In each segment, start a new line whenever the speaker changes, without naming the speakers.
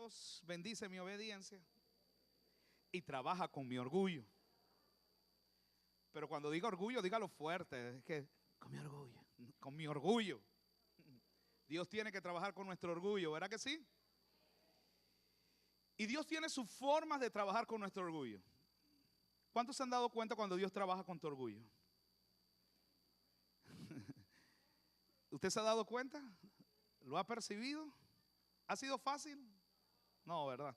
Dios bendice mi obediencia y trabaja con mi orgullo. Pero cuando digo orgullo, dígalo fuerte, es que con mi orgullo, con mi orgullo. Dios tiene que trabajar con nuestro orgullo, ¿verdad que sí? Y Dios tiene sus formas de trabajar con nuestro orgullo. ¿Cuántos se han dado cuenta cuando Dios trabaja con tu orgullo? ¿Usted se ha dado cuenta? ¿Lo ha percibido? ¿Ha sido fácil? No, ¿verdad?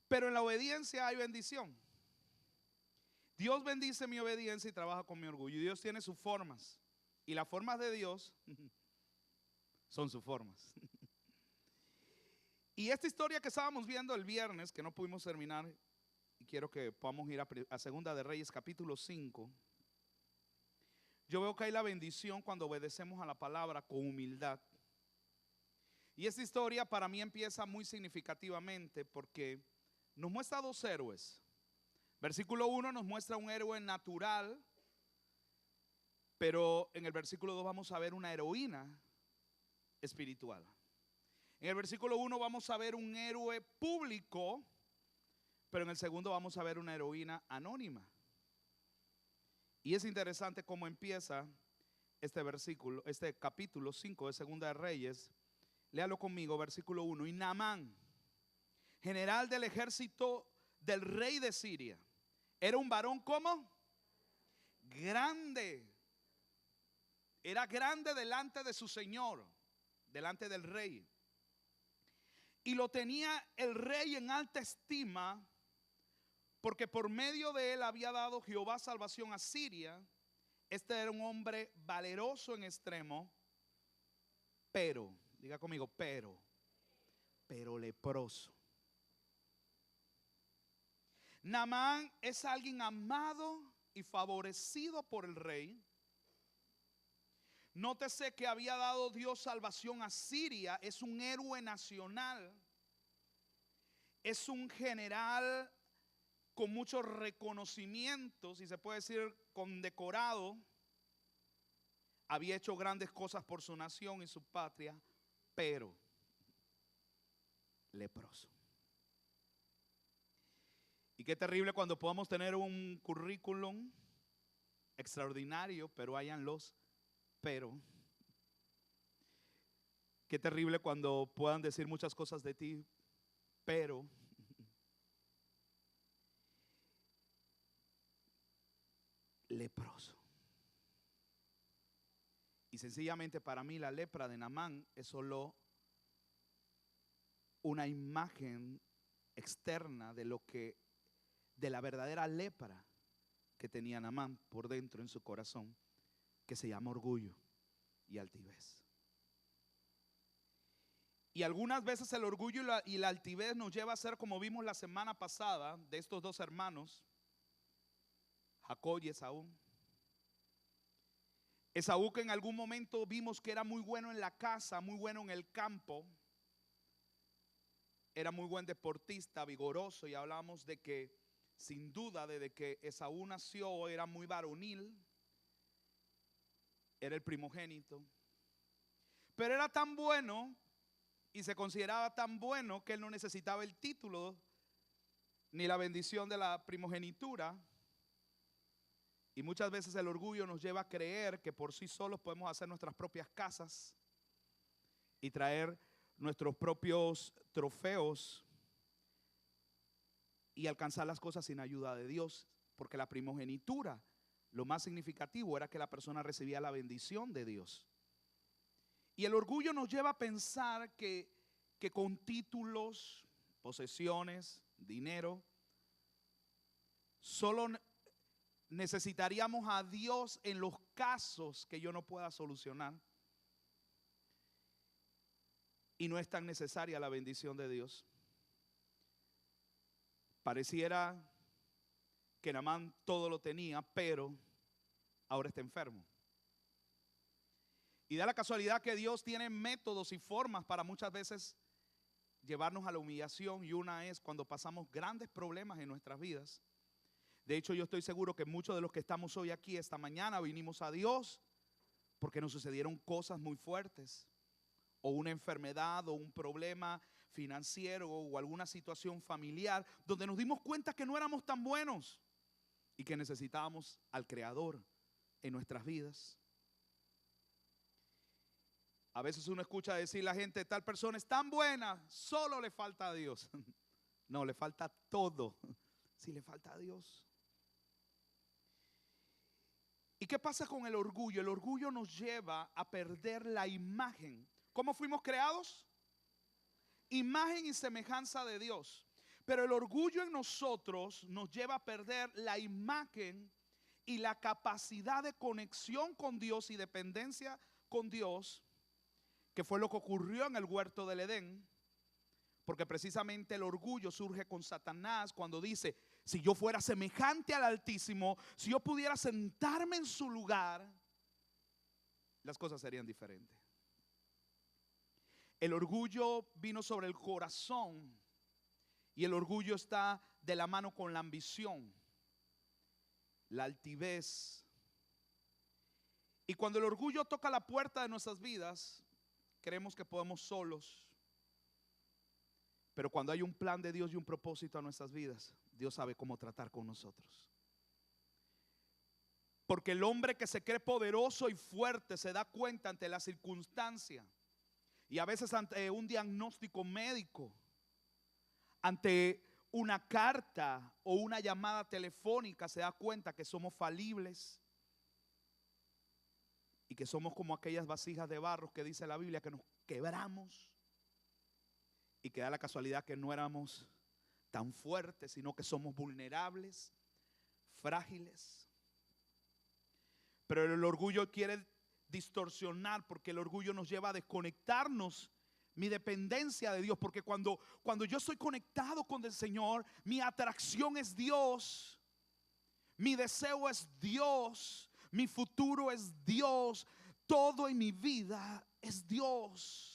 Pero en la obediencia hay bendición. Dios bendice mi obediencia y trabaja con mi orgullo. Y Dios tiene sus formas. Y las formas de Dios son sus formas. Y esta historia que estábamos viendo el viernes, que no pudimos terminar, y quiero que podamos ir a Segunda de Reyes capítulo 5. Yo veo que hay la bendición cuando obedecemos a la palabra con humildad. Y esta historia para mí empieza muy significativamente porque nos muestra dos héroes. Versículo 1 nos muestra un héroe natural, pero en el versículo 2 vamos a ver una heroína espiritual. En el versículo 1 vamos a ver un héroe público, pero en el segundo vamos a ver una heroína anónima. Y es interesante cómo empieza este versículo, este capítulo 5 de Segunda de Reyes. Léalo conmigo, versículo 1. Y Naamán, general del ejército del rey de Siria, era un varón ¿cómo? Grande. Era grande delante de su señor, delante del rey. Y lo tenía el rey en alta estima, porque por medio de él había dado Jehová salvación a Siria. Este era un hombre valeroso en extremo, pero, diga conmigo, pero leproso. Naamán es alguien amado y favorecido por el rey. Nótese que había dado Dios salvación a Siria. Es un héroe nacional. Es un general con muchos reconocimientos, y se puede decir condecorado. Había hecho grandes cosas por su nación y su patria, pero leproso. Y qué terrible cuando podamos tener un currículum extraordinario, pero hayan los pero. Qué terrible cuando puedan decir muchas cosas de ti, pero. Leproso. Y sencillamente para mí la lepra de Naamán es solo una imagen externa de lo que, de la verdadera lepra que tenía Naamán por dentro en su corazón, que se llama orgullo y altivez. Y algunas veces el orgullo y la altivez nos lleva a ser como vimos la semana pasada de estos dos hermanos, Jacob y Esaú. Esaú, que en algún momento vimos que era muy bueno en la casa, muy bueno en el campo, era muy buen deportista, vigoroso, y hablamos de que sin duda desde que Esaú nació era muy varonil, era el primogénito, pero era tan bueno y se consideraba tan bueno que él no necesitaba el título ni la bendición de la primogenitura. Y muchas veces el orgullo nos lleva a creer que por sí solos podemos hacer nuestras propias casas y traer nuestros propios trofeos y alcanzar las cosas sin ayuda de Dios, porque la primogenitura, lo más significativo era que la persona recibía la bendición de Dios. Y el orgullo nos lleva a pensar que con títulos, posesiones, dinero, solo necesitaríamos a Dios en los casos que yo no pueda solucionar. Y no es tan necesaria la bendición de Dios. Pareciera que Naamán todo lo tenía, pero ahora está enfermo. Y da la casualidad que Dios tiene métodos y formas para muchas veces llevarnos a la humillación, y una es cuando pasamos grandes problemas en nuestras vidas. De hecho, yo estoy seguro que muchos de los que estamos hoy aquí esta mañana vinimos a Dios porque nos sucedieron cosas muy fuertes, o una enfermedad o un problema financiero o alguna situación familiar donde nos dimos cuenta que no éramos tan buenos y que necesitábamos al Creador en nuestras vidas. A veces uno escucha decir la gente, tal persona es tan buena, solo le falta a Dios. No, le falta todo. Si le falta a Dios. ¿Y qué pasa con el orgullo? El orgullo nos lleva a perder la imagen. ¿Cómo fuimos creados? Imagen y semejanza de Dios. Pero el orgullo en nosotros nos lleva a perder la imagen y la capacidad de conexión con Dios y dependencia con Dios, que fue lo que ocurrió en el huerto del Edén. Porque precisamente el orgullo surge con Satanás cuando dice, si yo fuera semejante al Altísimo, si yo pudiera sentarme en su lugar, las cosas serían diferentes. El orgullo vino sobre el corazón y el orgullo está de la mano con la ambición, la altivez. Y cuando el orgullo toca la puerta de nuestras vidas, creemos que podemos solos. Pero cuando hay un plan de Dios y un propósito a nuestras vidas, Dios sabe cómo tratar con nosotros. Porque el hombre que se cree poderoso y fuerte se da cuenta ante la circunstancia y a veces ante un diagnóstico médico, ante una carta o una llamada telefónica, se da cuenta que somos falibles y que somos como aquellas vasijas de barro que dice la Biblia, que nos quebramos. Y que da la casualidad que no éramos tan fuertes, sino que somos vulnerables, frágiles. Pero el orgullo quiere distorsionar, porque el orgullo nos lleva a desconectarnos mi dependencia de Dios. Porque cuando yo estoy conectado con el Señor, mi atracción es Dios, mi deseo es Dios, mi futuro es Dios, todo en mi vida es Dios.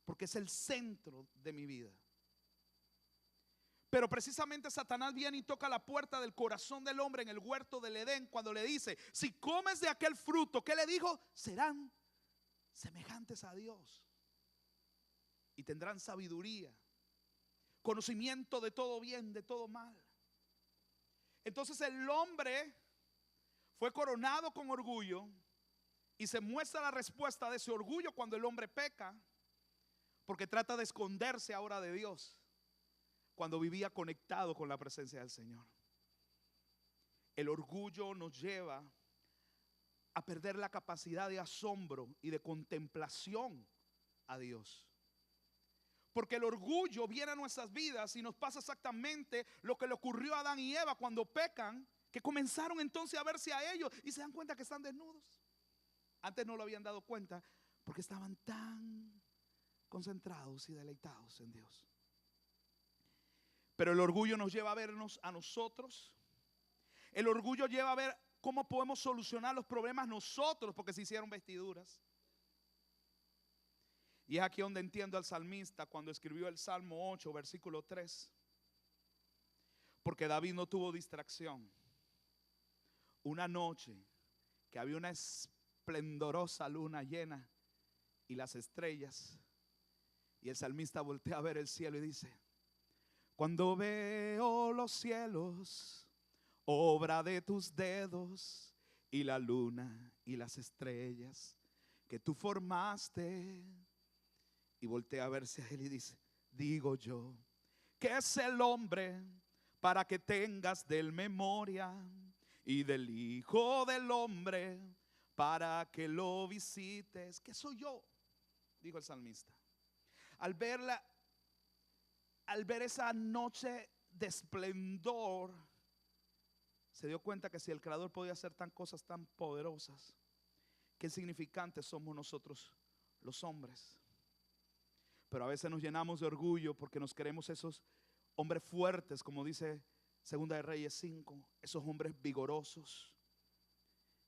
Porque es el centro de mi vida. Pero precisamente Satanás viene y toca la puerta del corazón del hombre en el huerto del Edén cuando le dice, si comes de aquel fruto, ¿qué le dijo? Serán semejantes a Dios y tendrán sabiduría, conocimiento de todo bien, de todo mal. Entonces el hombre fue coronado con orgullo y se muestra la respuesta de ese orgullo cuando el hombre peca. Porque trata de esconderse ahora de Dios cuando vivía conectado con la presencia del Señor. El orgullo nos lleva a perder la capacidad de asombro y de contemplación a Dios. Porque el orgullo viene a nuestras vidas y nos pasa exactamente lo que le ocurrió a Adán y Eva cuando pecan, que comenzaron entonces a verse a ellos y se dan cuenta que están desnudos. Antes no lo habían dado cuenta porque estaban tan concentrados y deleitados en Dios. Pero el orgullo nos lleva a vernos a nosotros. El orgullo lleva a ver cómo podemos solucionar los problemas nosotros, porque se hicieron vestiduras. Y es aquí donde entiendo al salmista cuando escribió el Salmo 8, versículo 3. Porque David no tuvo distracción. Una noche que había una esplendorosa luna llena y las estrellas. Y el salmista voltea a ver el cielo y dice, cuando veo los cielos, obra de tus dedos, y la luna y las estrellas que tú formaste. Y voltea a verse a él y dice, digo yo, ¿qué es el hombre para que tengas de él memoria? Y del Hijo del Hombre para que lo visites. ¿Qué soy yo? Dijo el salmista. Al ver esa noche de esplendor, se dio cuenta que si el Creador podía hacer tan cosas tan poderosas, qué insignificantes somos nosotros los hombres. Pero a veces nos llenamos de orgullo porque nos creemos esos hombres fuertes, como dice Segunda de Reyes 5, esos hombres vigorosos,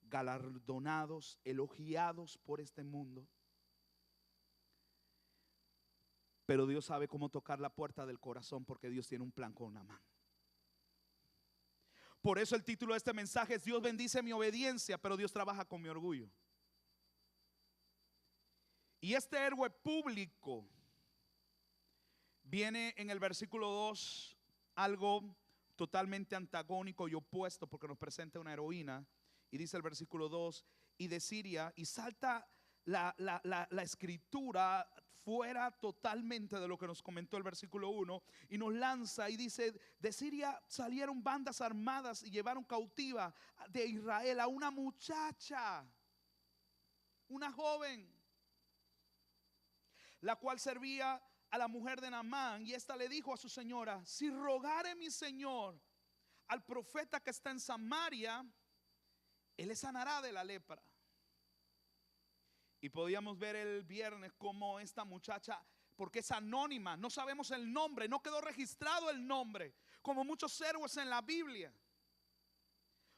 galardonados, elogiados por este mundo. Pero Dios sabe cómo tocar la puerta del corazón, porque Dios tiene un plan con Naamán. Por eso el título de este mensaje es Dios bendice mi obediencia, pero Dios trabaja con mi orgullo. Y este héroe público Viene en el versículo 2 algo totalmente antagónico y opuesto, porque nos presenta una heroína. Y dice el versículo 2, y de Siria, y salta la escritura fuera totalmente de lo que nos comentó el versículo 1 y nos lanza y dice: de Siria salieron bandas armadas y llevaron cautiva de Israel a una muchacha, una joven, la cual servía a la mujer de Naamán, y esta le dijo a su señora: si rogare mi señor al profeta que está en Samaria, él le sanará de la lepra. Y podíamos ver el viernes cómo esta muchacha, porque es anónima, no sabemos el nombre, no quedó registrado el nombre, como muchos héroes en la Biblia,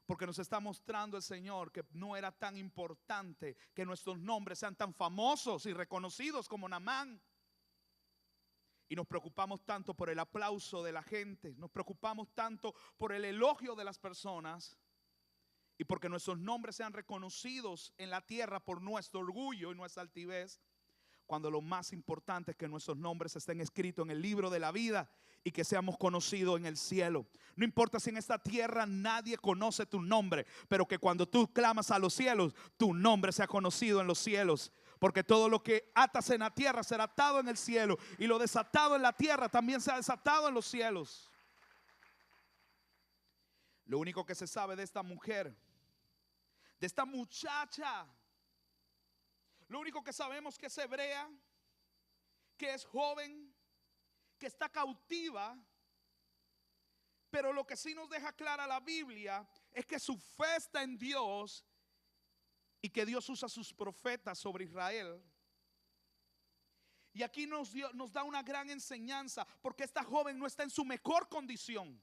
porque nos está mostrando el Señor que no era tan importante que nuestros nombres sean tan famosos y reconocidos como Naamán. Y nos preocupamos tanto por el aplauso de la gente, nos preocupamos tanto por el elogio de las personas, y porque nuestros nombres sean reconocidos en la tierra por nuestro orgullo y nuestra altivez, cuando lo más importante es que nuestros nombres estén escritos en el libro de la vida y que seamos conocidos en el cielo. No importa si en esta tierra nadie conoce tu nombre, pero que cuando tú clamas a los cielos, tu nombre sea conocido en los cielos. Porque todo lo que atas en la tierra será atado en el cielo, y lo desatado en la tierra también será desatado en los cielos. Lo único que se sabe de esta mujer, de esta muchacha, lo único que sabemos que es hebrea, que es joven, que está cautiva. Pero lo que sí nos deja clara la Biblia es que su fe está en Dios y que Dios usa sus profetas sobre Israel. Y aquí nos da una gran enseñanza, porque esta joven no está en su mejor condición.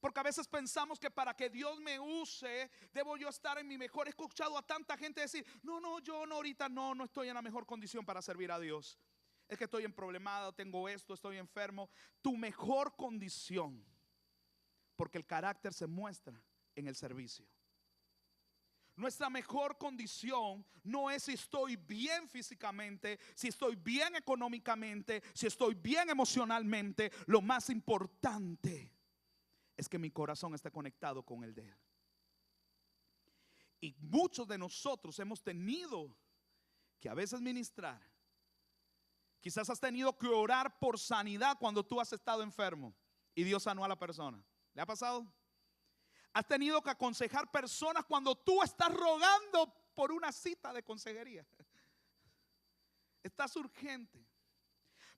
Porque a veces pensamos que para que Dios me use, debo yo estar en mi mejor. He escuchado a tanta gente decir: yo no, ahorita no estoy en la mejor condición para servir a Dios. Es que estoy en problemado, tengo esto, estoy enfermo. Tu mejor condición, porque el carácter se muestra en el servicio. Nuestra mejor condición no es si estoy bien físicamente, si estoy bien económicamente, si estoy bien emocionalmente. Lo más importante es que mi corazón esté conectado con el de Él. Y muchos de nosotros hemos tenido que a veces ministrar. Quizás has tenido que orar por sanidad cuando tú has estado enfermo y Dios sanó a la persona. ¿Le ha pasado? Has tenido que aconsejar personas cuando tú estás rogando por una cita de consejería. Estás urgente.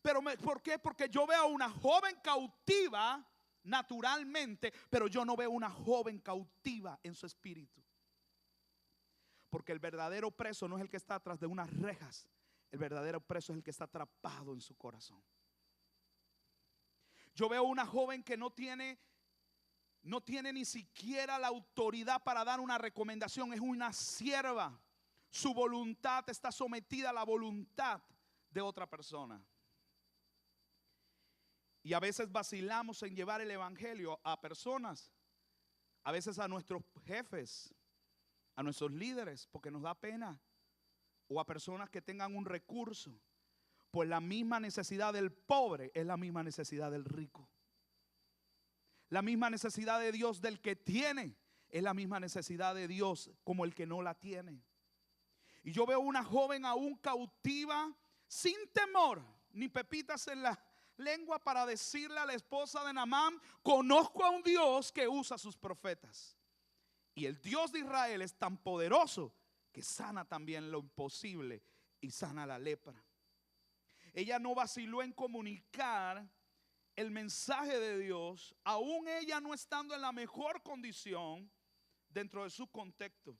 Pero ¿por qué? Porque yo veo a una joven cautiva naturalmente, pero yo no veo una joven cautiva en su espíritu. Porque el verdadero preso no es el que está atrás de unas rejas. El verdadero preso es el que está atrapado en su corazón. Yo veo una joven que no tiene ni siquiera la autoridad para dar una recomendación. Es una sierva. Su voluntad está sometida a la voluntad de otra persona. Y a veces vacilamos en llevar el evangelio a personas, a veces a nuestros jefes, a nuestros líderes, porque nos da pena, o a personas que tengan un recurso. Pues la misma necesidad del pobre es la misma necesidad del rico. La misma necesidad de Dios del que tiene es la misma necesidad de Dios como el que no la tiene. Y yo veo una joven aún cautiva, sin temor ni pepitas en la lengua, para decirle a la esposa de Naamán: conozco a un Dios que usa a sus profetas. Y el Dios de Israel es tan poderoso que sana también lo imposible y sana la lepra. Ella no vaciló en comunicar el mensaje de Dios, aún ella no estando en la mejor condición dentro de su contexto.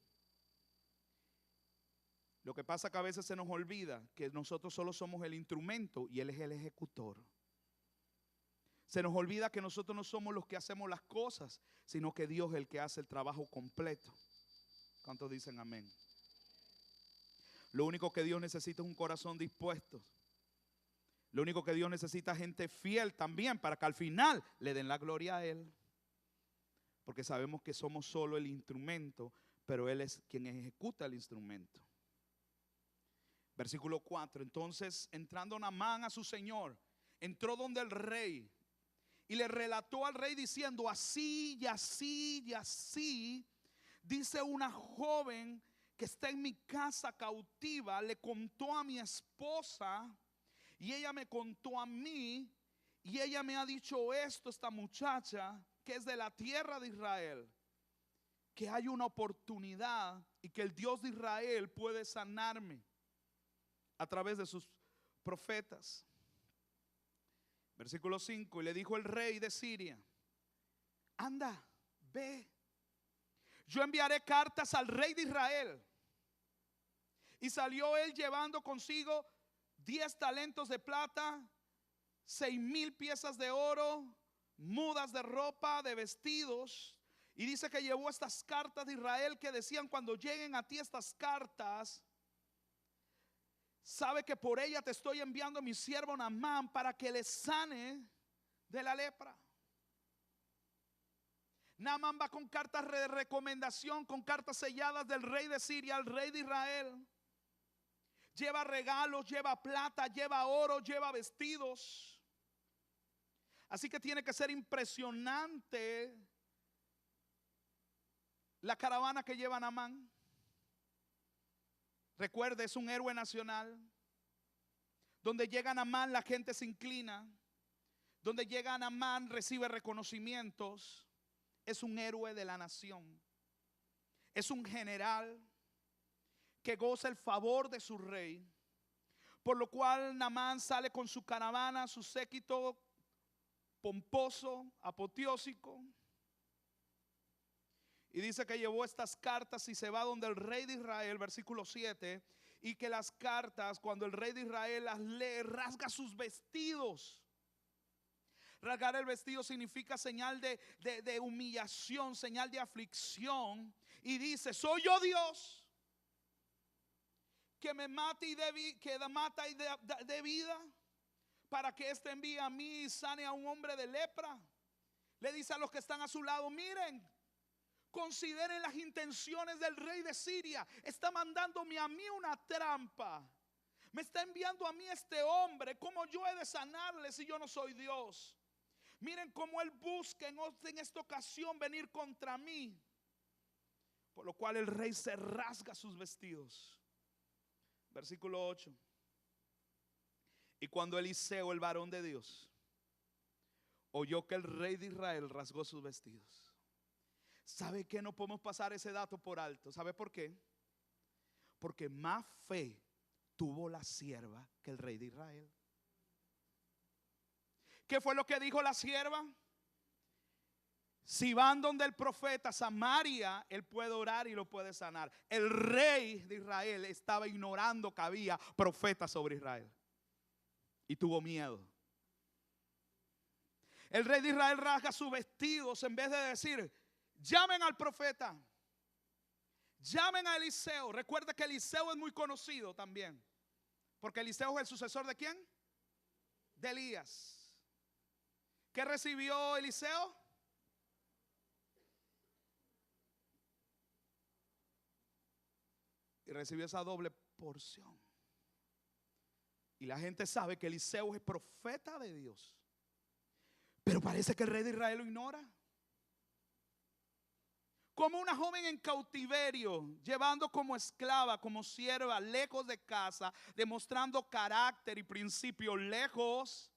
Lo que pasa es que a veces se nos olvida que nosotros solo somos el instrumento y Él es el ejecutor. Se nos olvida que nosotros no somos los que hacemos las cosas, sino que Dios es el que hace el trabajo completo. ¿Cuántos dicen amén? Lo único que Dios necesita es un corazón dispuesto. Lo único que Dios necesita es gente fiel también, para que al final le den la gloria a Él. Porque sabemos que somos solo el instrumento, pero Él es quien ejecuta el instrumento. Versículo 4. Entonces, entrando Naamán a su señor, entró donde el rey y le relató al rey diciendo: así y así y así dice una joven que está en mi casa cautiva, le contó a mi esposa y ella me contó a mí, y ella me ha dicho esto, esta muchacha que es de la tierra de Israel, que hay una oportunidad y que el Dios de Israel puede sanarme a través de sus profetas. Versículo 5. Y le dijo el rey de Siria: anda, ve, yo enviaré cartas al rey de Israel. Y salió él llevando consigo 10 talentos de plata, 6,000 piezas de oro, mudas de ropa, de vestidos. Y dice que llevó estas cartas de Israel que decían: cuando lleguen a ti estas cartas, sabe que por ella te estoy enviando a mi siervo Naamán para que le sane de la lepra. Naamán va con cartas de recomendación, con cartas selladas del rey de Siria al rey de Israel. Lleva regalos, lleva plata, lleva oro, lleva vestidos. Así que tiene que ser impresionante la caravana que lleva Naamán. Recuerde, es un héroe nacional. Donde llega Naamán, la gente se inclina. Donde llega Naamán, recibe reconocimientos. Es un héroe de la nación. Es un general que goza el favor de su rey. Por lo cual Naamán sale con su caravana, su séquito pomposo, apoteósico. Y dice que llevó estas cartas y se va donde el rey de Israel, versículo 7. Y que las cartas, cuando el rey de Israel las lee, rasga sus vestidos. Rasgar el vestido significa señal de humillación, señal de aflicción. Y dice: soy yo Dios, que me mate y que mata y de vida, para que éste envíe a mí y sane a un hombre de lepra. Le dice a los que están a su lado: miren, consideren las intenciones del rey de Siria. Está mandándome a mí una trampa. Me está enviando a mí este hombre. ¿Cómo yo he de sanarle si yo no soy Dios? Miren cómo él busca en esta ocasión venir contra mí. Por lo cual el rey se rasga sus vestidos. Versículo 8. Y cuando Eliseo, el varón de Dios, oyó que el rey de Israel rasgó sus vestidos. ¿Sabe qué? No podemos pasar ese dato por alto. ¿Sabe por qué? Porque más fe tuvo la sierva que el rey de Israel. ¿Qué fue lo que dijo la sierva? Si van donde el profeta Samaria, él puede orar y lo puede sanar. El rey de Israel estaba ignorando que había profetas sobre Israel y tuvo miedo. El rey de Israel rasga sus vestidos en vez de decir: llamen al profeta, llamen a Eliseo. Recuerda que Eliseo es muy conocido también, porque Eliseo es el sucesor ¿de quién? De Elías. ¿Qué recibió Eliseo? Y recibió esa doble porción. Y la gente sabe que Eliseo es profeta de Dios, pero parece que el rey de Israel lo ignora. Como una joven en cautiverio, llevando como esclava, como sierva, lejos de casa, demostrando carácter y principios lejos.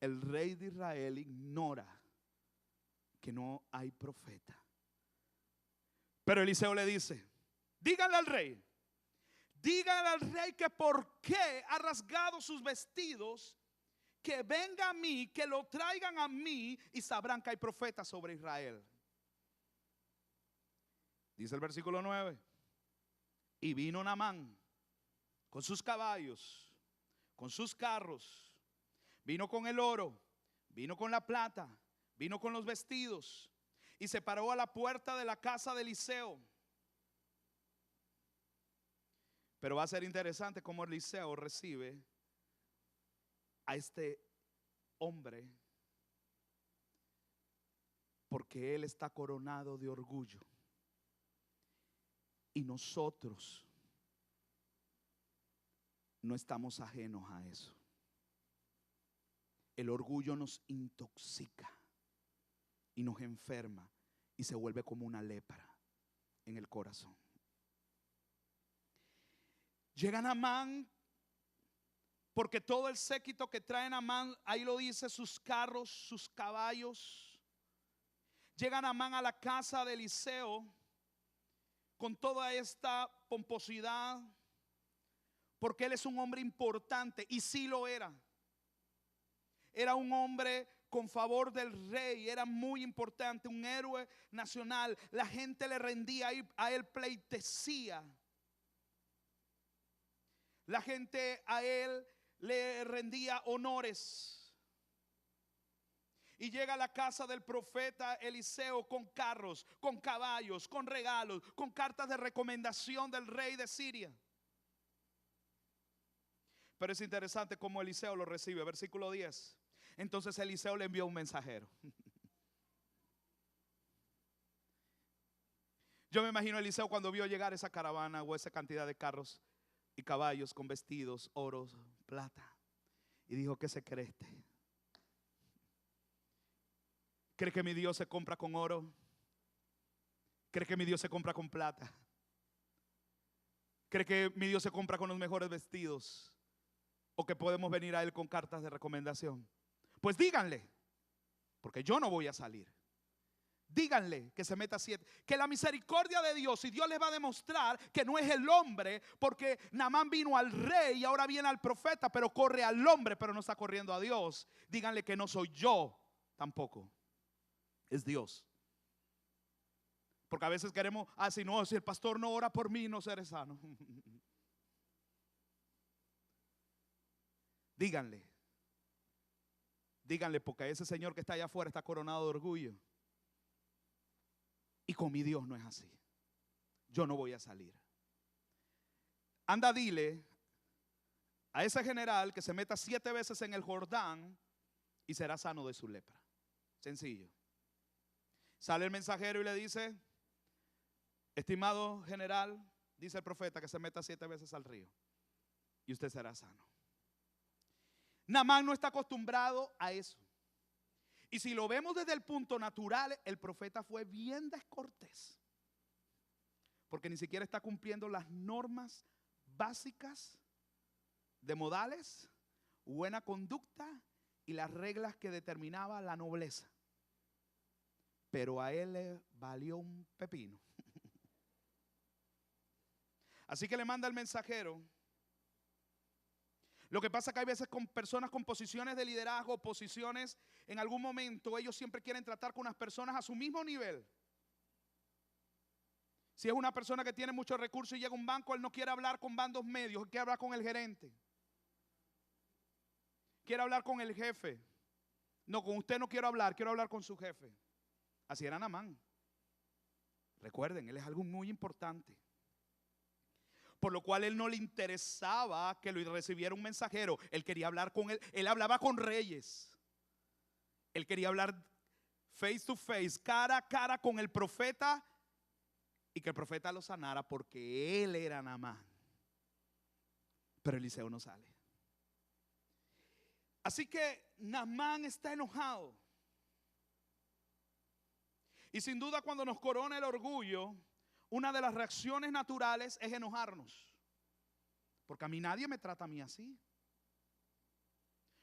El rey de Israel ignora que no hay profeta. Pero Eliseo le dice: díganle al rey que por qué ha rasgado sus vestidos, que venga a mí, que lo traigan a mí y sabrán que hay profetas sobre Israel. Dice el versículo 9: y vino Naamán con sus caballos, con sus carros, vino con el oro, vino con la plata, vino con los vestidos, y se paró a la puerta de la casa de Eliseo. Pero va a ser interesante cómo Eliseo recibe a este hombre, porque él está coronado de orgullo Y nosotros no estamos ajenos a eso. El orgullo nos intoxica y nos enferma y se vuelve como una lepra en el corazón. Llega Naamán, porque todo el séquito que trae Naamán, ahí lo dice, sus carros, sus caballos. Llega Naamán a la casa de Eliseo con toda esta pomposidad, porque él es un hombre importante, y sí lo era. Era un hombre con favor del rey, era muy importante, un héroe nacional. La gente le rendía a él pleitesía. La gente a él le rendía honores. Y llega a la casa del profeta Eliseo con carros, con caballos, con regalos, con cartas de recomendación del rey de Siria. Pero es interesante cómo Eliseo lo recibe. Versículo 10. Entonces Eliseo le envió un mensajero. Yo me imagino a Eliseo cuando vio llegar esa caravana o esa cantidad de carros y caballos con vestidos, oros, plata. Y dijo: ¿qué se cree este? ¿Cree que mi Dios se compra con oro? ¿Cree que mi Dios se compra con plata? ¿Cree que mi Dios se compra con los mejores vestidos? ¿O que podemos venir a él con cartas de recomendación? Pues díganle, porque yo no voy a salir. Díganle que se meta 7. Que la misericordia de Dios, y Dios les va a demostrar que no es el hombre, porque Naamán vino al rey y ahora viene al profeta, pero corre al hombre, pero no está corriendo a Dios. Díganle que no soy yo tampoco, es Dios. Porque a veces queremos, si no, si el pastor no ora por mí, no seré sano. Díganle, porque ese señor que está allá afuera está coronado de orgullo. Y con mi Dios no es así. Yo no voy a salir. Anda, dile a ese general que se meta 7 veces en el Jordán y será sano de su lepra. Sencillo. Sale el mensajero y le dice: estimado general, dice el profeta que se meta 7 veces al río y usted será sano. Naamán no está acostumbrado a eso. Y si lo vemos desde el punto natural, el profeta fue bien descortés, porque ni siquiera está cumpliendo las normas básicas de modales, buena conducta y las reglas que determinaba la nobleza. Pero a él le valió un pepino. Así que le manda el mensajero. Lo que pasa es que hay veces con personas con posiciones de liderazgo, posiciones, en algún momento ellos siempre quieren tratar con unas personas a su mismo nivel. Si es una persona que tiene muchos recursos y llega a un banco, él no quiere hablar con bandos medios, él quiere hablar con el gerente. Quiere hablar con el jefe. No, con usted no quiero hablar con su jefe. Así era Naamán. Recuerden, él es algo muy importante. Por lo cual él no le interesaba que lo recibiera un mensajero. Él quería hablar con él. Él hablaba con reyes. Él quería hablar face to face, cara a cara con el profeta, y que el profeta lo sanara, porque él era Naamán. Pero Eliseo no sale. Así que Naamán está enojado. Y sin duda, cuando nos corona el orgullo, una de las reacciones naturales es enojarnos. Porque a mí nadie me trata a mí así.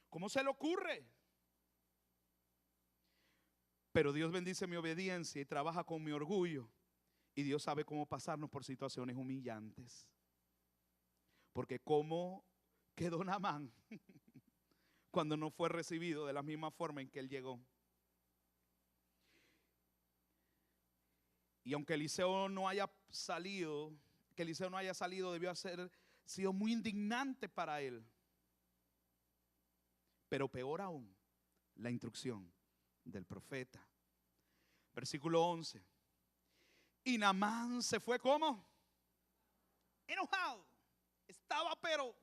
¿Cómo se le ocurre? Pero Dios bendice mi obediencia y trabaja con mi orgullo. Y Dios sabe cómo pasarnos por situaciones humillantes. Porque cómo quedó Naamán cuando no fue recibido de la misma forma en que él llegó. Y aunque Eliseo no haya salido, debió haber sido muy indignante para él. Pero peor aún, la instrucción del profeta. Versículo 11. Y Naamán se fue, ¿cómo? Enojado. Estaba pero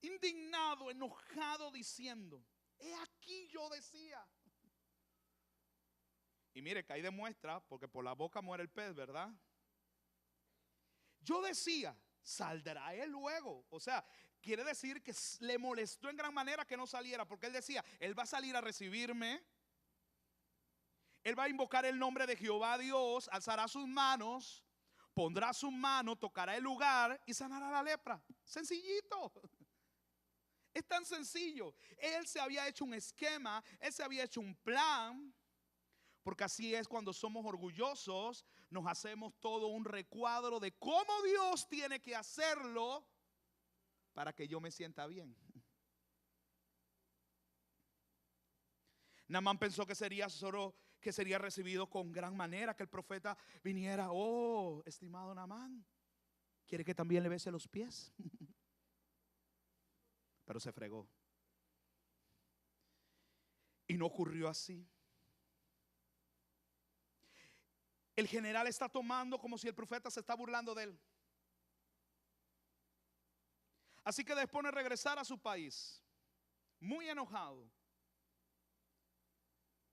indignado, enojado, diciendo: he aquí yo decía. Y mire que ahí demuestra, porque por la boca muere el pez, ¿verdad? Yo decía, ¿saldrá él luego? O sea, quiere decir que le molestó en gran manera que no saliera, porque él decía, él va a salir a recibirme, él va a invocar el nombre de Jehová Dios, alzará sus manos, pondrá su mano, tocará el lugar y sanará la lepra. Sencillito. Es tan sencillo. Él se había hecho un esquema, él se había hecho un plan, porque así es cuando somos orgullosos, nos hacemos todo un recuadro de cómo Dios tiene que hacerlo para que yo me sienta bien. Naamán pensó que sería recibido con gran manera, que el profeta viniera, oh, estimado Naamán, ¿quiere que también le bese los pies? Pero se fregó. Y no ocurrió así. El general está tomando como si el profeta se está burlando de él. Así que dispone regresar a su país, muy enojado,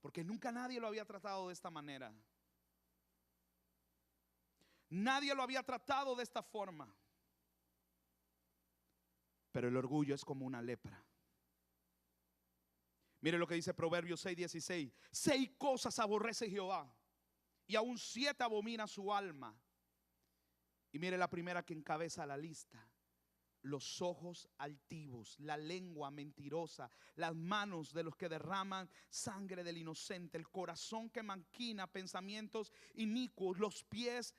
porque nunca nadie lo había tratado de esta manera. Nadie lo había tratado de esta forma. Pero el orgullo es como una lepra. Mire lo que dice Proverbios 6:16. 6 cosas aborrece Jehová, y aún 7 abomina su alma. Y mire la primera que encabeza la lista: los ojos altivos, la lengua mentirosa, las manos de los que derraman sangre del inocente, el corazón que maquina pensamientos inicuos, los pies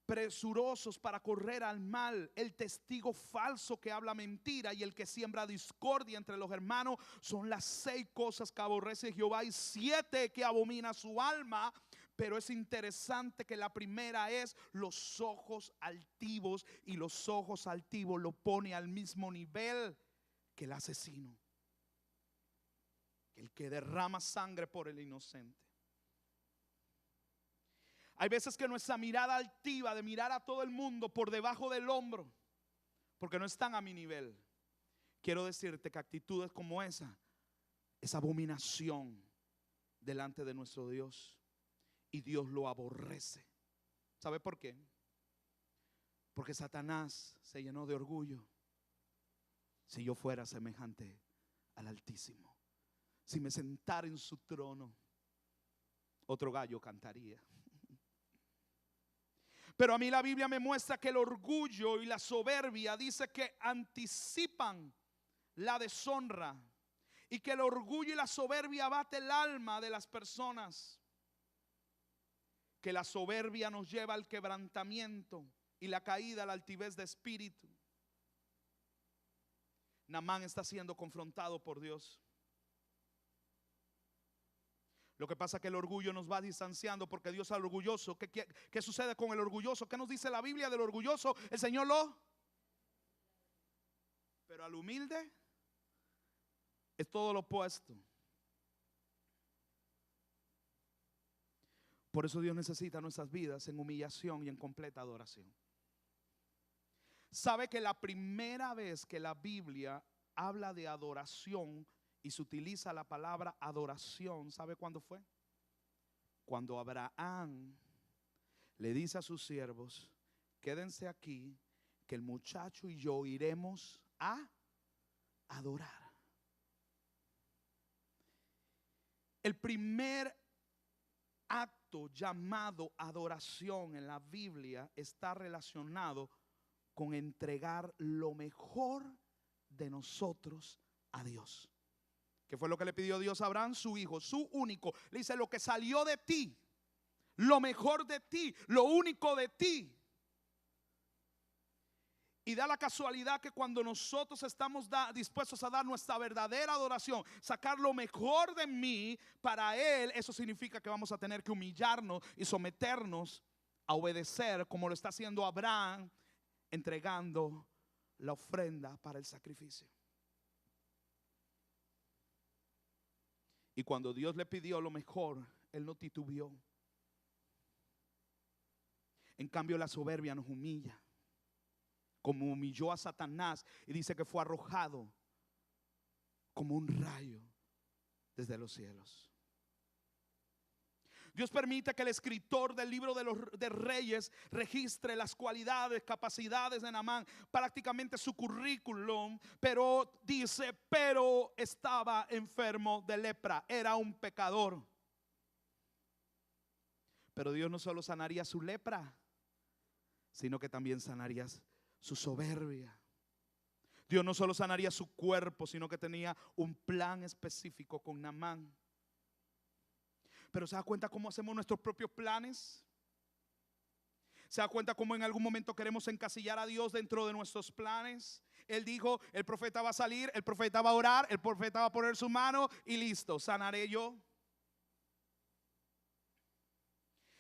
presurosos para correr al mal, el testigo falso que habla mentira y el que siembra discordia entre los hermanos. Son las 6 cosas que aborrece Jehová y 7 que abomina su alma. Pero es interesante que la primera es los ojos altivos, y los ojos altivos lo pone al mismo nivel que el asesino, el que derrama sangre por el inocente. Hay veces que nuestra mirada altiva de mirar a todo el mundo por debajo del hombro, porque no están a mi nivel. Quiero decirte que actitudes como esa es abominación delante de nuestro Dios, y Dios lo aborrece. ¿Sabe por qué? Porque Satanás se llenó de orgullo. Si yo fuera semejante al Altísimo, si me sentara en su trono, otro gallo cantaría. Pero a mí la Biblia me muestra que el orgullo y la soberbia dice que anticipan la deshonra, y que el orgullo y la soberbia abate el alma de las personas, que la soberbia nos lleva al quebrantamiento y la caída a la altivez de espíritu. Naamán está siendo confrontado por Dios. Lo que pasa es que el orgullo nos va distanciando, porque Dios al orgulloso, ¿qué sucede con el orgulloso? ¿Qué nos dice la Biblia del orgulloso? El Señor pero al humilde es todo lo opuesto. Por eso Dios necesita nuestras vidas en humillación y en completa adoración. ¿Sabe que la primera vez que la Biblia habla de adoración y se utiliza la palabra adoración, ¿sabe cuándo fue? Cuando Abraham le dice a sus siervos: quédense aquí, que el muchacho y yo iremos a adorar. El primer acto llamado adoración en la Biblia está relacionado con entregar lo mejor de nosotros a Dios. ¿Qué fue lo que le pidió Dios a Abraham? Su hijo, su único. Le dice: lo que salió de ti, lo mejor de ti, lo único de ti. Y da la casualidad que cuando nosotros estamos dispuestos a dar nuestra verdadera adoración, sacar lo mejor de mí para Él, eso significa que vamos a tener que humillarnos y someternos a obedecer, como lo está haciendo Abraham, entregando la ofrenda para el sacrificio. Y cuando Dios le pidió lo mejor, Él no titubeó. En cambio, la soberbia nos humilla, como humilló a Satanás, y dice que fue arrojado como un rayo desde los cielos. Dios permite que el escritor del libro de Reyes registre las cualidades, capacidades de Naamán, prácticamente su currículum, pero dice, pero estaba enfermo de lepra, era un pecador. Pero Dios no solo sanaría su lepra, sino que también sanaría su soberbia. Dios no solo sanaría su cuerpo, sino que tenía un plan específico con Naamán. Pero ¿se da cuenta cómo hacemos nuestros propios planes? ¿Se da cuenta cómo en algún momento queremos encasillar a Dios dentro de nuestros planes? Él dijo, el profeta va a salir, el profeta va a orar, el profeta va a poner su mano y listo, sanaré yo.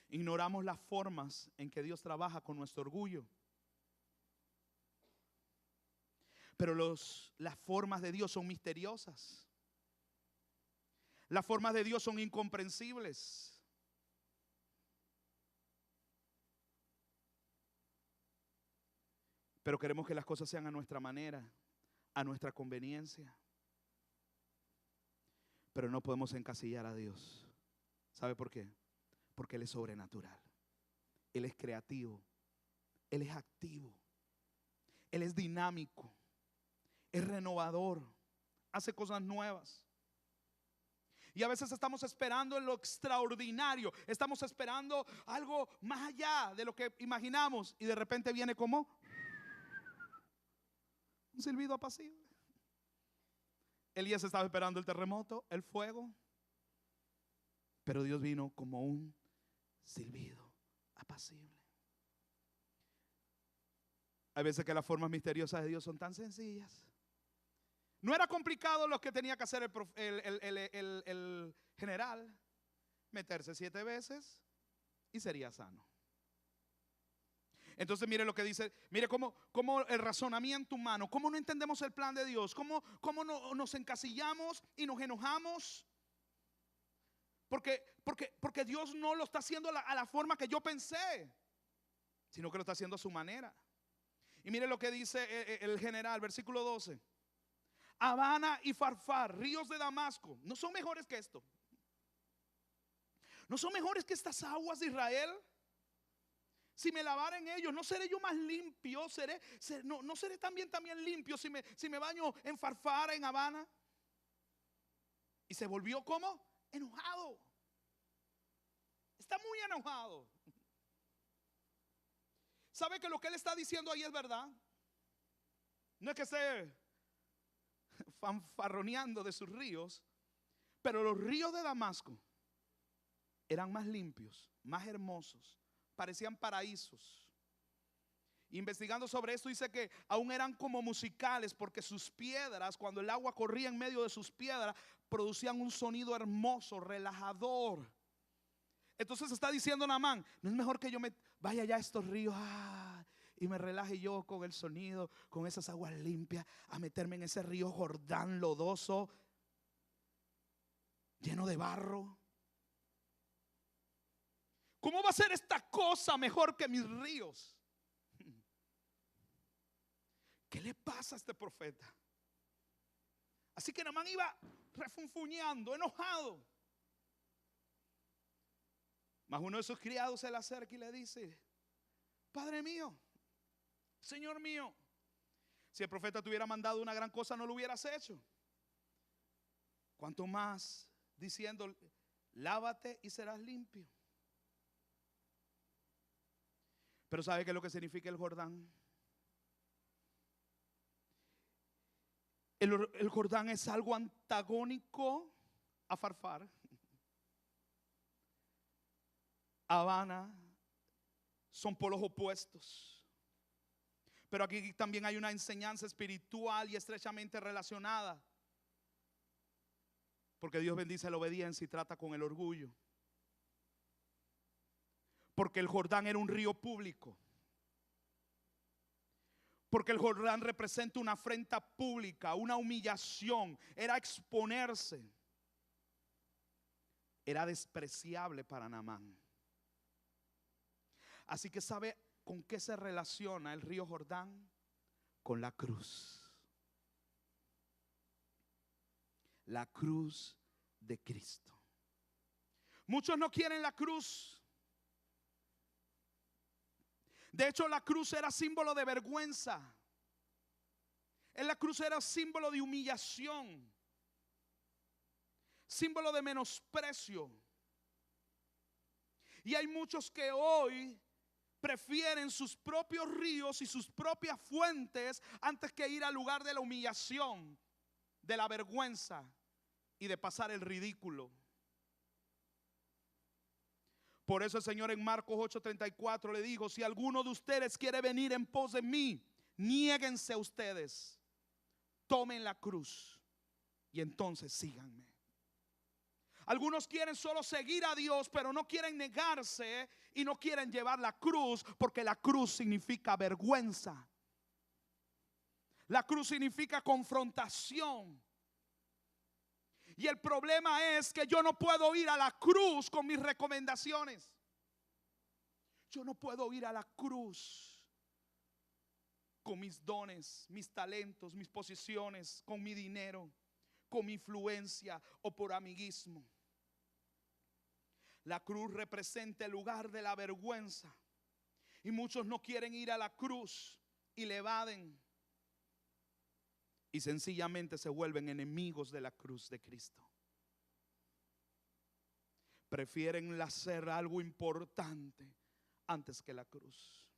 Ignoramos las formas en que Dios trabaja con nuestro orgullo. Pero las formas de Dios son misteriosas. Las formas de Dios son incomprensibles. Pero queremos que las cosas sean a nuestra manera, a nuestra conveniencia. Pero no podemos encasillar a Dios. ¿Sabe por qué? Porque Él es sobrenatural. Él es creativo. Él es activo. Él es dinámico. Es renovador. Hace cosas nuevas. Y a veces estamos esperando en lo extraordinario. Estamos esperando algo más allá de lo que imaginamos. Y de repente viene como un silbido apacible. Elías estaba esperando el terremoto, el fuego. Pero Dios vino como un silbido apacible. Hay veces que las formas misteriosas de Dios son tan sencillas. No era complicado lo que tenía que hacer el general. Meterse 7 veces y sería sano. Entonces mire lo que dice. Mire cómo el razonamiento humano, cómo no entendemos el plan de Dios, cómo no, nos encasillamos y nos enojamos. Porque Dios no lo está haciendo a la forma que yo pensé, sino que lo está haciendo a su manera. Y mire lo que dice el general, versículo 12. Habana y Farfar, ríos de Damasco, ¿no son mejores que esto? ¿No son mejores que estas aguas de Israel? Si me lavara en ellos, ¿no seré yo más limpio? ¿No seré también limpio si me baño en Farfar, en Habana? Y se volvió ¿cómo? Enojado. Está muy enojado. ¿Sabe que lo que él está diciendo ahí es verdad? No es que esté fanfarroneando de sus ríos, pero los ríos de Damasco eran más limpios, más hermosos, parecían paraísos. Investigando sobre esto dice que aún eran como musicales, porque sus piedras, cuando el agua corría en medio de sus piedras, producían un sonido hermoso, relajador. Entonces está diciendo Naamán, ¿no es mejor que yo me vaya allá a estos ríos y me relaje yo con el sonido, con esas aguas limpias, a meterme en ese río Jordán lodoso, lleno de barro? ¿Cómo va a ser esta cosa mejor que mis ríos? ¿Qué le pasa a este profeta? Así que Naamán iba refunfuñando, enojado. Mas uno de sus criados se le acerca y le dice: Padre mío, Señor mío, si el profeta te hubiera mandado una gran cosa, no lo hubieras hecho. Cuanto más diciendo, lávate y serás limpio. Pero ¿sabe qué es lo que significa el Jordán? El Jordán es algo antagónico a Farfar. Habana son polos opuestos. Pero aquí también hay una enseñanza espiritual y estrechamente relacionada. Porque Dios bendice la obediencia y trata con el orgullo. Porque el Jordán era un río público. Porque el Jordán representa una afrenta pública, una humillación. Era exponerse. Era despreciable para Naamán. Así que ¿sabe con qué se relaciona el río Jordán? Con la cruz. La cruz de Cristo. Muchos no quieren la cruz. De hecho, la cruz era símbolo de vergüenza. La cruz era símbolo de humillación, símbolo de menosprecio. Y hay muchos que hoy prefieren sus propios ríos y sus propias fuentes antes que ir al lugar de la humillación, de la vergüenza y de pasar el ridículo. Por eso el Señor en Marcos 8:34 le dijo: si alguno de ustedes quiere venir en pos de mí, niéguense a ustedes, tomen la cruz y entonces síganme. Algunos quieren solo seguir a Dios, pero no quieren negarse y no quieren llevar la cruz, porque la cruz significa vergüenza. La cruz significa confrontación. Y el problema es que yo no puedo ir a la cruz con mis recomendaciones. Yo no puedo ir a la cruz con mis dones, mis talentos, mis posiciones, con mi dinero, con mi influencia o por amiguismo. La cruz representa el lugar de la vergüenza. Y muchos no quieren ir a la cruz y le evaden. Y sencillamente se vuelven enemigos de la cruz de Cristo. Prefieren hacer algo importante antes que la cruz.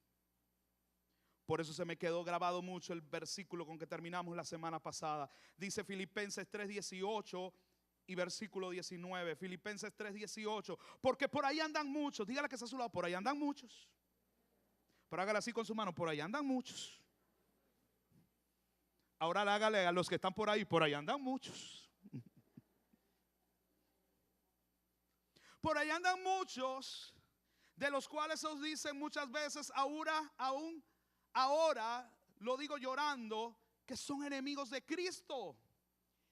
Por eso se me quedó grabado mucho el versículo con que terminamos la semana pasada. Dice Filipenses 3:18 y versículo 19. Filipenses 3:18. Porque por ahí andan muchos. Dígale que está a su lado: por ahí andan muchos. Pero hágale así con su mano: por ahí andan muchos. Ahora hágale a los que están por ahí andan muchos. Por ahí andan muchos, de los cuales os dicen muchas veces, ahora, lo digo llorando, que son enemigos de Cristo.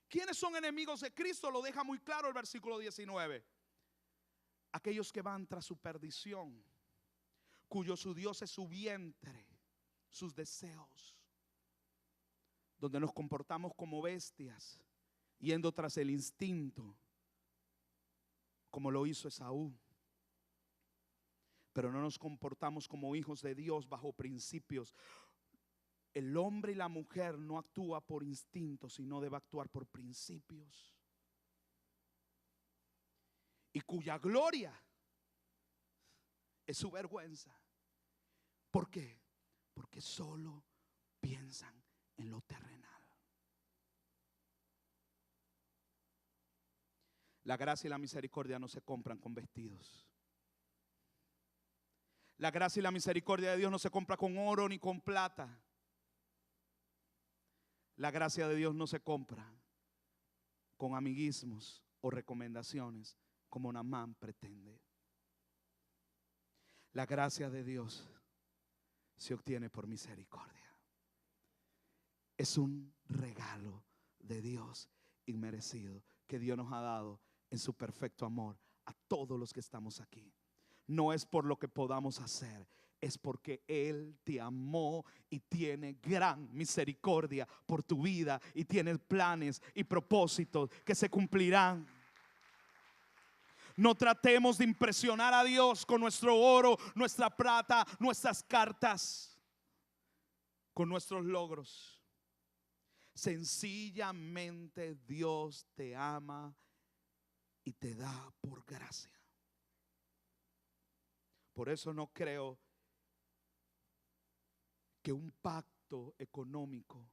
¿Quiénes son enemigos de Cristo? Lo deja muy claro el versículo 19. Aquellos que van tras su perdición, cuyo su Dios es su vientre, sus deseos. Donde nos comportamos como bestias, yendo tras el instinto, como lo hizo Esaú. Pero no nos comportamos como hijos de Dios bajo principios. El hombre y la mujer no actúa por instinto, sino debe actuar por principios. Y cuya gloria es su vergüenza. ¿Por qué? Porque solo piensan en lo terrenal. La gracia y la misericordia no se compran con vestidos. La gracia y la misericordia de Dios no se compra con oro ni con plata. La gracia de Dios no se compra con amiguismos o recomendaciones como Naamán pretende. La gracia de Dios se obtiene por misericordia. Es un regalo de Dios inmerecido que Dios nos ha dado en su perfecto amor a todos los que estamos aquí. No es por lo que podamos hacer, es porque Él te amó y tiene gran misericordia por tu vida y tiene planes y propósitos que se cumplirán. No tratemos de impresionar a Dios con nuestro oro, nuestra plata, nuestras cartas, con nuestros logros. Sencillamente Dios te ama y te da por gracia. Por eso no creo que un pacto económico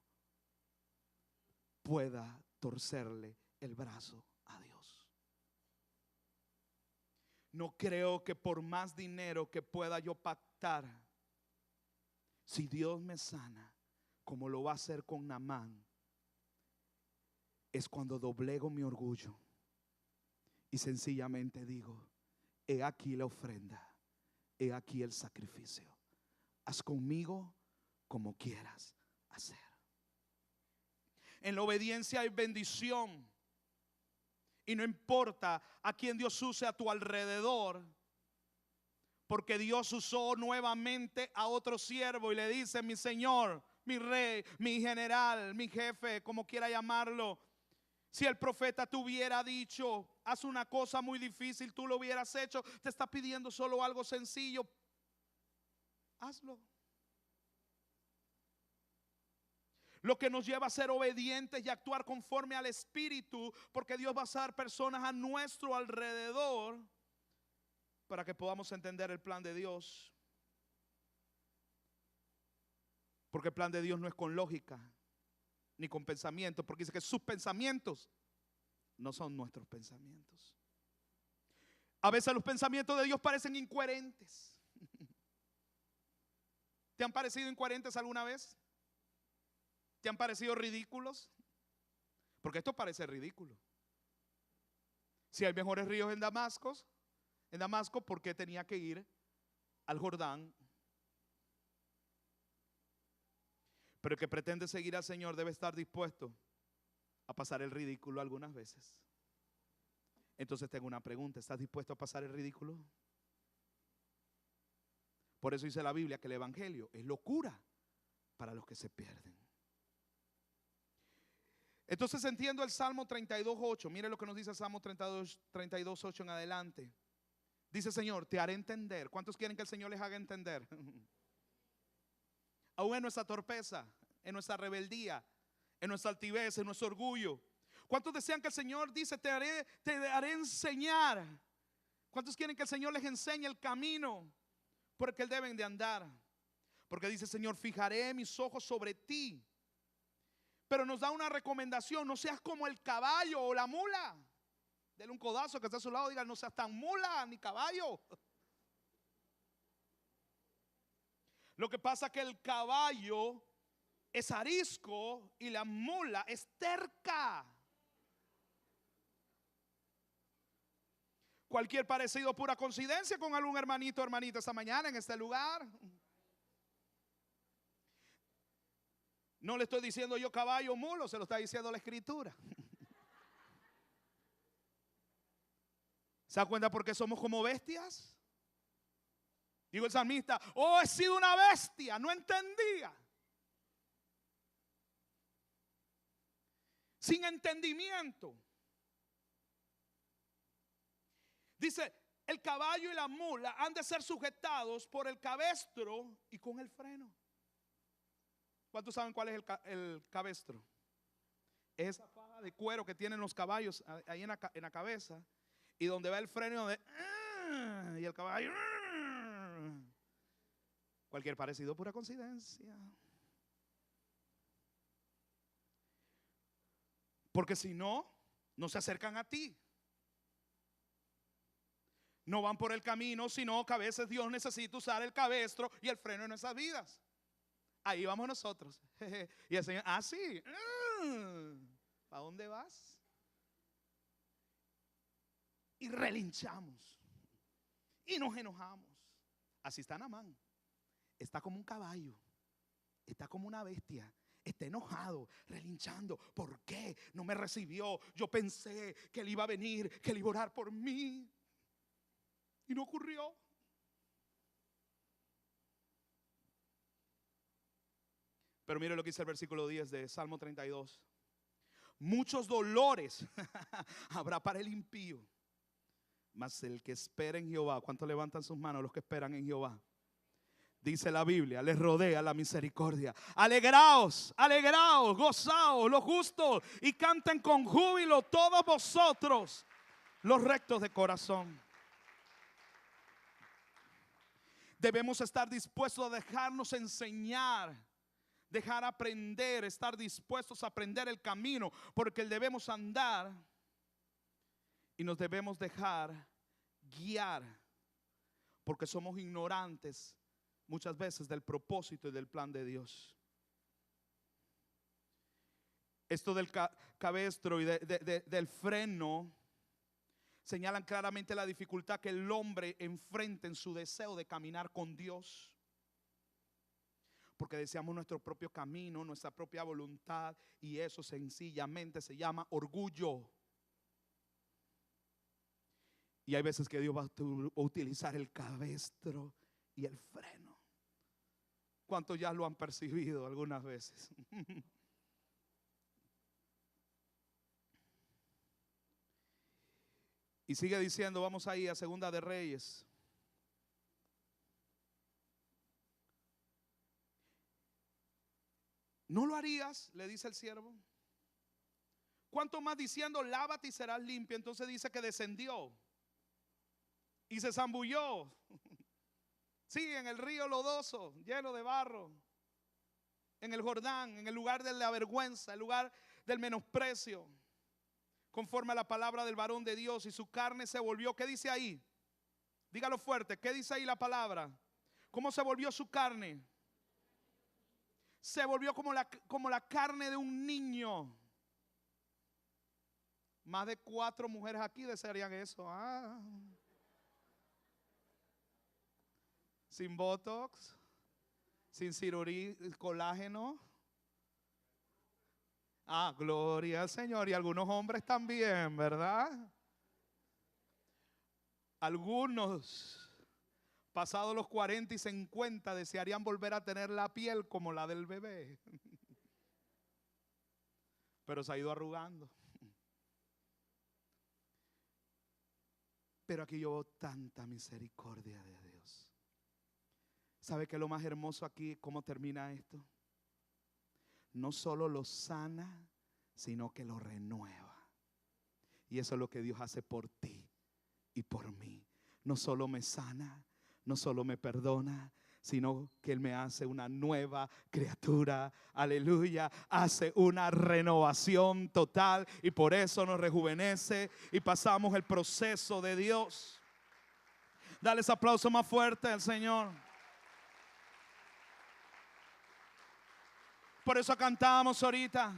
pueda torcerle el brazo a Dios. No creo que por más dinero que pueda yo pactar, si Dios me sana, como lo va a hacer con Naamán, es cuando doblego mi orgullo y sencillamente digo: he aquí la ofrenda, he aquí el sacrificio. Haz conmigo como quieras hacer. En la obediencia hay bendición. Y no importa a quién Dios use a tu alrededor, porque Dios usó nuevamente a otro siervo y le dice: mi Señor, mi Rey, mi general, mi jefe, como quiera llamarlo. Si el profeta te hubiera dicho: haz una cosa muy difícil, tú lo hubieras hecho. Te está pidiendo solo algo sencillo. Hazlo. Lo que nos lleva a ser obedientes y actuar conforme al Espíritu, porque Dios va a usar personas a nuestro alrededor para que podamos entender el plan de Dios. Porque el plan de Dios no es con lógica ni con pensamientos, porque dice que sus pensamientos no son nuestros pensamientos. A veces los pensamientos de Dios parecen incoherentes. ¿Te han parecido incoherentes alguna vez? ¿Te han parecido ridículos? Porque esto parece ridículo. Si hay mejores ríos en Damasco, ¿por qué tenía que ir al Jordán? Pero el que pretende seguir al Señor debe estar dispuesto a pasar el ridículo algunas veces. Entonces tengo una pregunta: ¿estás dispuesto a pasar el ridículo? Por eso dice la Biblia que el evangelio es locura para los que se pierden. Entonces entiendo el Salmo 32:8. Mire lo que nos dice el Salmo 32:8 en adelante. Dice: Señor, te haré entender. ¿Cuántos quieren que el Señor les haga entender? Aún en nuestra torpeza, en nuestra rebeldía, en nuestra altivez, en nuestro orgullo. ¿Cuántos desean que el Señor dice: te haré enseñar? ¿Cuántos quieren que el Señor les enseñe el camino por el que deben de andar? Porque dice: Señor, fijaré mis ojos sobre ti. Pero nos da una recomendación: no seas como el caballo o la mula. Dele un codazo que está a su lado, diga: no seas tan mula ni caballo. Lo que pasa es que el caballo es arisco y la mula es terca. Cualquier parecido, pura coincidencia con algún hermanito o hermanita esta mañana en este lugar. No le estoy diciendo yo caballo o mulo, se lo está diciendo la Escritura. ¿Se da cuenta por qué somos como bestias? Digo el salmista: oh, he sido una bestia, no entendía. Sin entendimiento. Dice: el caballo y la mula han de ser sujetados por el cabestro y con el freno. ¿Cuántos saben cuál es el cabestro? Es esa faja de cuero que tienen los caballos ahí en la cabeza, y donde va el freno, y el caballo. Cualquier parecido, pura coincidencia. Porque si no, no se acercan a ti. No van por el camino, sino que a veces Dios necesita usar el cabestro y el freno en nuestras vidas. Ahí vamos nosotros. Y el Señor: sí. ¿Para dónde vas? Y relinchamos. Y nos enojamos. Así está Naamán. Está como un caballo. Está como una bestia. Está enojado, relinchando. ¿Por qué no me recibió? Yo pensé que él iba a venir, que él iba a orar por mí. Y no ocurrió. Pero mire lo que dice el versículo 10 de Salmo 32. Muchos dolores habrá para el impío, mas el que espera en Jehová. ¿Cuántos levantan sus manos los que esperan en Jehová? Dice la Biblia: les rodea la misericordia. Alegraos, alegraos, gozaos los justos, y canten con júbilo todos vosotros los rectos de corazón. Debemos estar dispuestos a dejarnos enseñar, dejar aprender, estar dispuestos a aprender el camino porque debemos andar, y nos debemos dejar guiar, porque somos ignorantes muchas veces del propósito y del plan de Dios. Esto del cabestro y del freno señalan claramente la dificultad que el hombre enfrenta en su deseo de caminar con Dios. Porque deseamos nuestro propio camino, nuestra propia voluntad, y eso sencillamente se llama orgullo. Y hay veces que Dios va a utilizar el cabestro y el freno. ¿Cuántos ya lo han percibido algunas veces? Y sigue diciendo, vamos ahí a Segunda de Reyes. ¿No lo harías?, le dice el siervo. ¿Cuánto más diciendo, lávate y serás limpio? Entonces dice que descendió y se zambulló. Sí, en el río lodoso, lleno de barro. En el Jordán, en el lugar de la vergüenza, el lugar del menosprecio. Conforme a la palabra del varón de Dios, y su carne se volvió. ¿Qué dice ahí? Dígalo fuerte. ¿Qué dice ahí la palabra? ¿Cómo se volvió su carne? Se volvió como la carne de un niño. Más de 4 mujeres aquí desearían eso. Sin botox, sin cirugía, colágeno. Gloria al Señor. Y algunos hombres también, ¿verdad? Algunos, pasados los 40 y 50, desearían volver a tener la piel como la del bebé. Pero se ha ido arrugando. Pero aquí yo veo tanta misericordia de Dios. ¿Sabe qué es lo más hermoso aquí? ¿Cómo termina esto? No solo lo sana, sino que lo renueva. Y eso es lo que Dios hace por ti y por mí. No solo me sana, no solo me perdona, sino que Él me hace una nueva criatura. Aleluya. Hace una renovación total y por eso nos rejuvenece y pasamos el proceso de Dios. Dale ese aplauso más fuerte al Señor. Por eso cantamos ahorita.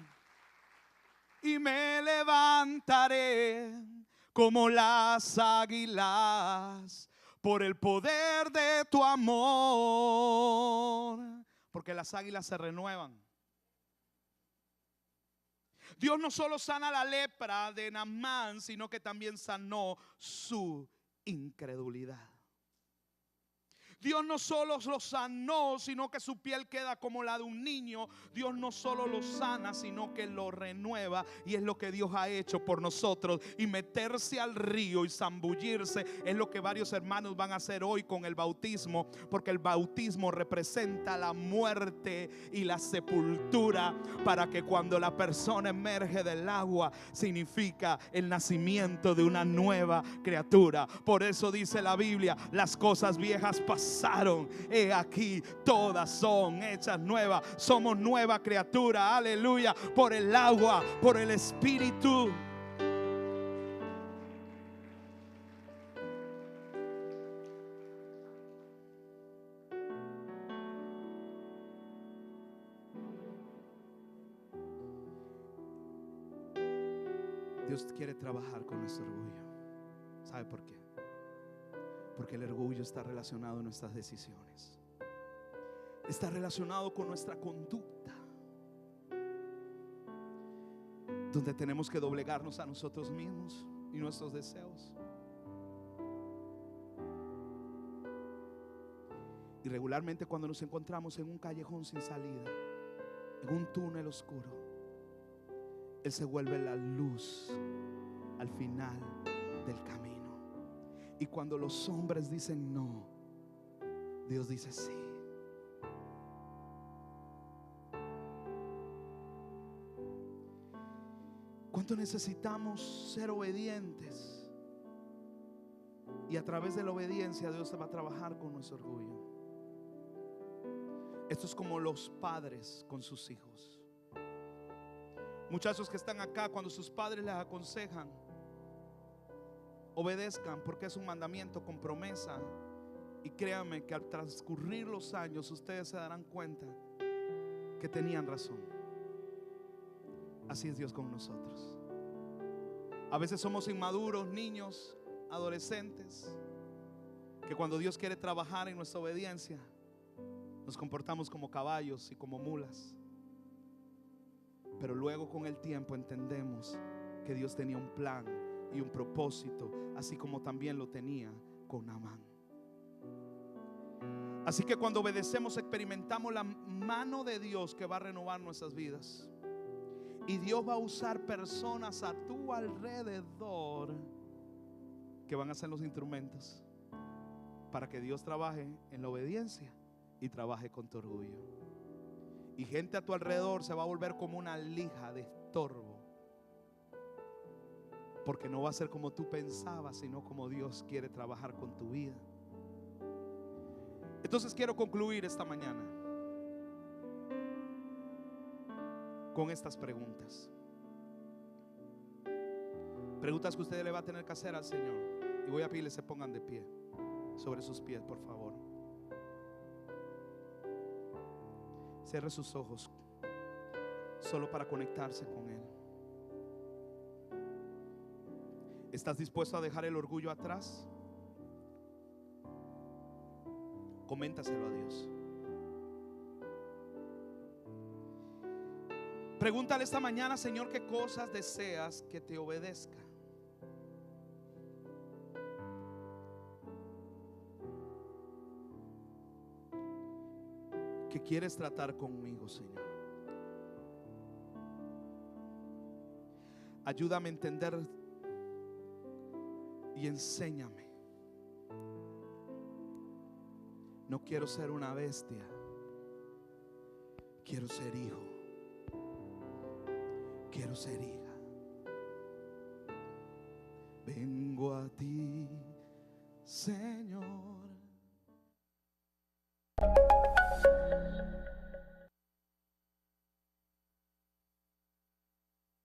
Y me levantaré como las águilas por el poder de tu amor. Porque las águilas se renuevan. Dios no solo sana la lepra de Naamán, sino que también sanó su incredulidad. Dios no solo lo sanó, sino que su piel queda como la de un niño. Dios no solo lo sana, sino que lo renueva. Y es lo que Dios ha hecho por nosotros. Y meterse al río y zambullirse es lo que varios hermanos van a hacer hoy con el bautismo. Porque el bautismo representa la muerte y la sepultura, para que cuando la persona emerge del agua, significa el nacimiento de una nueva criatura. Por eso dice la Biblia, las cosas viejas pasaron, he aquí todas son hechas nuevas. Somos nueva criatura, aleluya, por el agua, por el Espíritu. Dios quiere trabajar con nuestro orgullo. ¿Sabe por qué? Porque el orgullo está relacionado a nuestras decisiones. Está relacionado con nuestra conducta, donde tenemos que doblegarnos a nosotros mismos y nuestros deseos. Y regularmente cuando nos encontramos en un callejón sin salida, en un túnel oscuro, Él se vuelve la luz al final del camino. Y cuando los hombres dicen no, Dios dice sí. ¿Cuánto necesitamos ser obedientes? Y a través de la obediencia Dios se va a trabajar con nuestro orgullo. Esto es como los padres con sus hijos. Muchachos que están acá, cuando sus padres les aconsejan, obedezcan, porque es un mandamiento con promesa. Y créanme que al transcurrir los años ustedes se darán cuenta que tenían razón. Así es Dios con nosotros. A veces somos inmaduros, niños, adolescentes, que cuando Dios quiere trabajar en nuestra obediencia, nos comportamos como caballos y como mulas. Pero luego con el tiempo entendemos que Dios tenía un plan y un propósito, así como también lo tenía con Naamán. Así que cuando obedecemos experimentamos la mano de Dios que va a renovar nuestras vidas. Y Dios va a usar personas a tu alrededor que van a ser los instrumentos para que Dios trabaje en la obediencia y trabaje con tu orgullo. Y gente a tu alrededor se va a volver como una lija de estorbo, porque no va a ser como tú pensabas, sino como Dios quiere trabajar con tu vida. Entonces quiero concluir esta mañana con estas preguntas. Preguntas que usted le va a tener que hacer al Señor. Y voy a pedirle se pongan de pie, sobre sus pies, por favor. Cierre sus ojos, solo para conectarse con Él. ¿Estás dispuesto a dejar el orgullo atrás? Coméntaselo a Dios. Pregúntale esta mañana: Señor, ¿qué cosas deseas que te obedezca? ¿Qué quieres tratar conmigo, Señor? Ayúdame a entender y enséñame. No quiero ser una bestia, quiero ser hijo. Quiero ser hija.